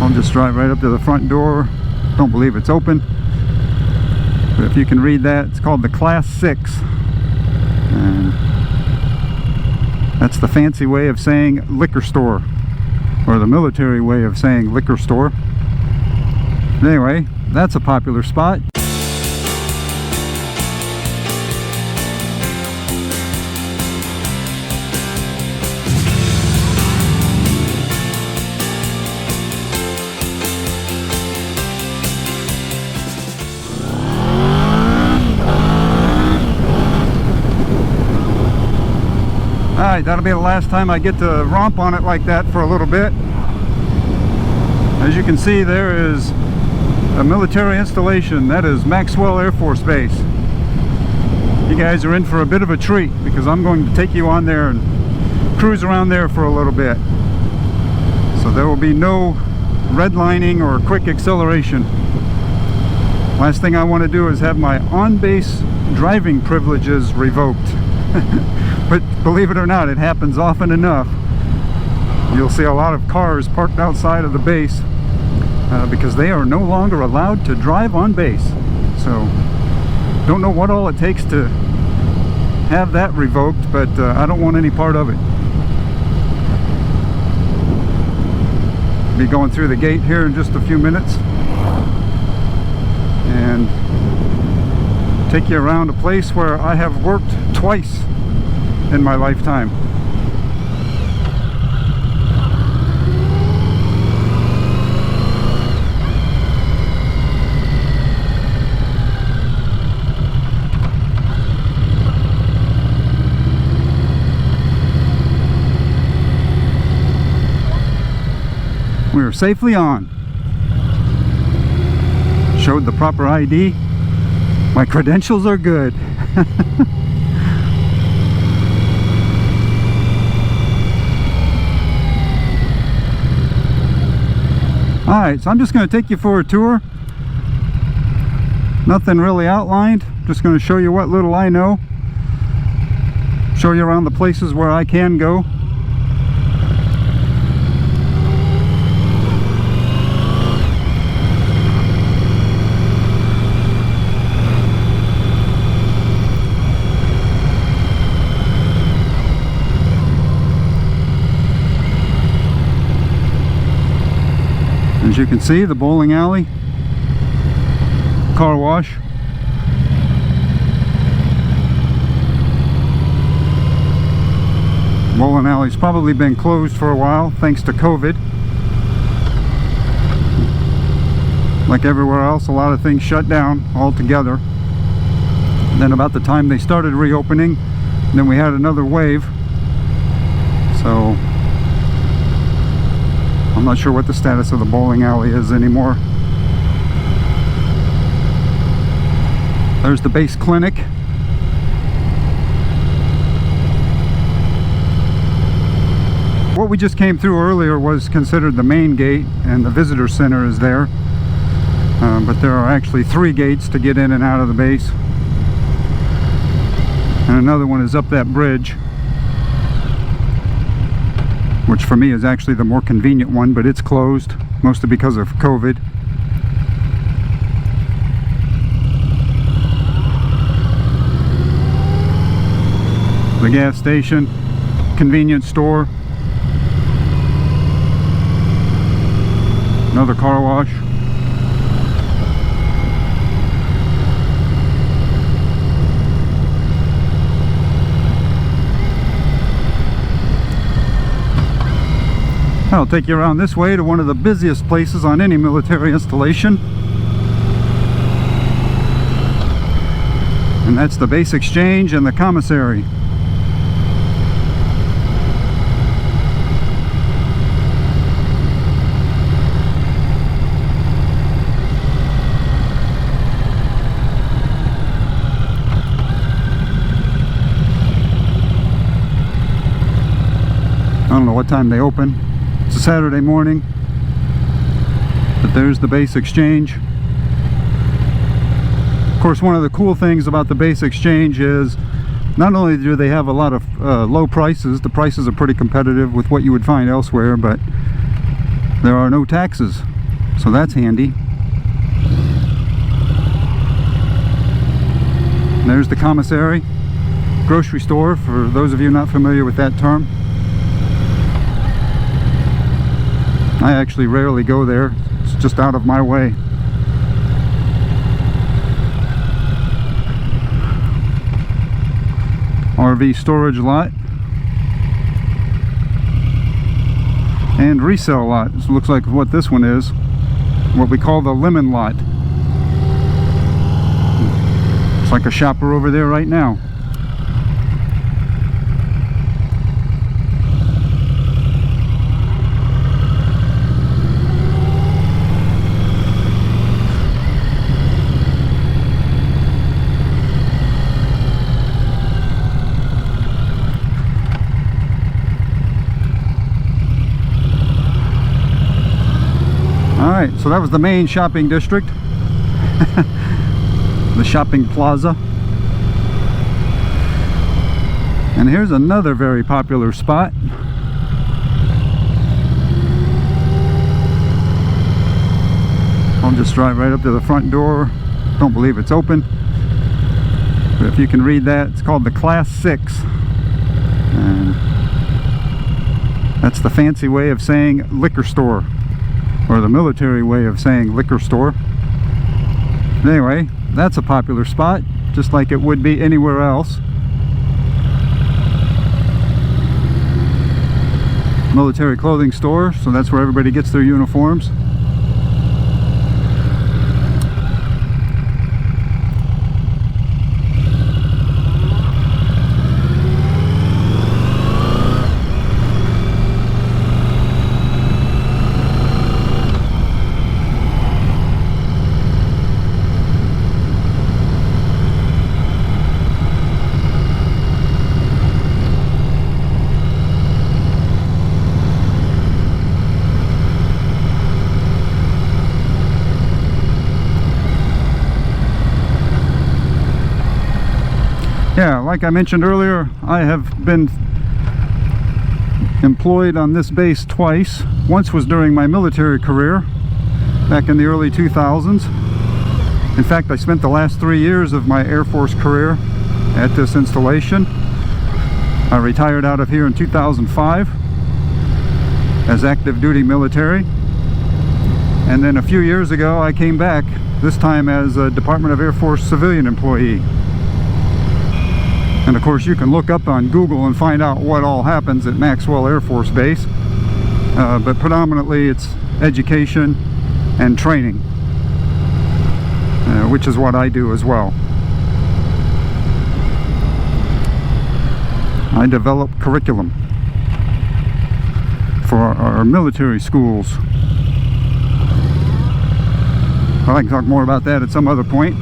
I'll just drive right up to the front door. Don't believe it's open, but if you can read that, it's called the Class 6, and that's the fancy way of saying liquor store, or the military way of saying liquor store. Anyway, that's a popular spot. Alright, that'll be the last time I get to romp on it like that for a little bit. As you can see, there is a military installation. That is Maxwell Air Force Base. You guys are in for a bit of a treat because I'm going to take you on there and cruise around there for a little bit. So there will be no redlining or quick acceleration. Last thing I want to do is have my on-base driving privileges revoked. But believe it or not, it happens often enough. You'll see a lot of cars parked outside of the base because they are no longer allowed to drive on base. So don't know what all it takes to have that revoked, but I don't want any part of it. Be going through the gate here in just a few minutes and take you around a place where I have worked twice in my lifetime. We are safely on. Showed the proper ID. My credentials are good. Alright, so I'm just going to take you for a tour. Nothing really outlined. Just going to show you what little I know. Show you around the places where I can go. As you can see, the bowling alley, car wash, bowling alley's probably been closed for a while thanks to COVID. Like everywhere else, a lot of things shut down altogether. And then about the time they started reopening, then we had another wave. So I'm not sure what the status of the bowling alley is anymore. There's the base clinic. What we just came through earlier was considered the main gate, and the visitor center is there. But there are actually 3 gates to get in and out of the base. And another one is up that bridge, which for me is actually the more convenient one, but it's closed, mostly because of COVID. The gas station, convenience store, another car wash. I'll take you around this way to one of the busiest places on any military installation, and that's the base exchange and the commissary. I don't know what time they open. It's a Saturday morning, but there's the base exchange. Of course, one of the cool things about the base exchange is not only do they have a lot of low prices, the prices are pretty competitive with what you would find elsewhere, but there are no taxes, so that's handy. There's the commissary, grocery store, for those of you not familiar with that term. I actually rarely go there, it's just out of my way. RV storage lot and resale lot. This looks like what this one is, what we call the lemon lot. It's like a shopper over there right now. Alright, so that was the main shopping district. The shopping plaza. And here's another very popular spot. I'll just drive right up to the front door. Don't believe it's open, but if you can read that, it's called the Class 6. And that's the fancy way of saying liquor store, or the military way of saying liquor store. Anyway, that's a popular spot, just like it would be anywhere else. Military clothing store, so that's where everybody gets their uniforms. Yeah, like I mentioned earlier, I have been employed on this base twice. Once was during my military career, back in the early 2000s. In fact, I spent the last 3 years of my Air Force career at this installation. I retired out of here in 2005 as active duty military. And then a few years ago, I came back, this time as a Department of Air Force civilian employee. And of course, you can look up on Google and find out what all happens at Maxwell Air Force Base. But predominantly it's education and training, which is what I do as well. I develop curriculum for our military schools. I'd like to talk more about that at some other point.